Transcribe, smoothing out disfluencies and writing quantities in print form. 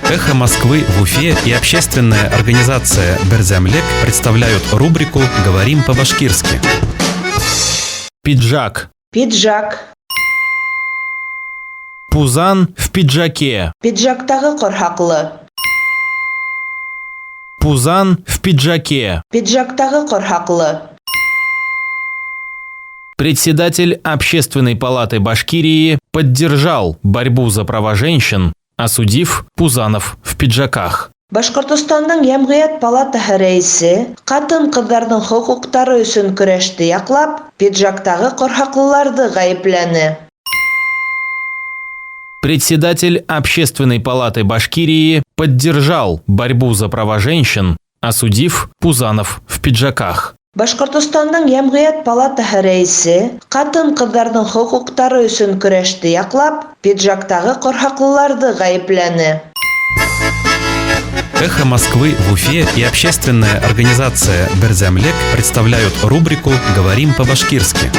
«Эхо Москвы» в Уфе и общественная организация «Берзямлек» представляют рубрику «Говорим по-башкирски». Пиджак. Пиджак. Пузан в пиджаке. Пиджактагы корхаклы. Пузан в пиджаке. Пиджактагы корхаклы. Председатель Общественной палаты Башкирии поддержал борьбу за права женщин, осудив пузанов в пиджаках. Башкортостанның Ямгыят палатаһы рәисе катын-кызларның хокуктары өчен көрәште яклап, пиджактагы корхаклыларды гаепләне. Председатель Общественной палаты Башкирии поддержал борьбу за права женщин, осудив пузанов в пиджаках. Башкортостанның Ямгыят палатаһы рәисе катын-кызларның хокуктары өчен көрәште яклап, пиджактагы корхаклыларды гаепләне. «Эхо Москвы» в Уфе и общественная организация «Берзямлек» представляют рубрику «Говорим по-башкирски».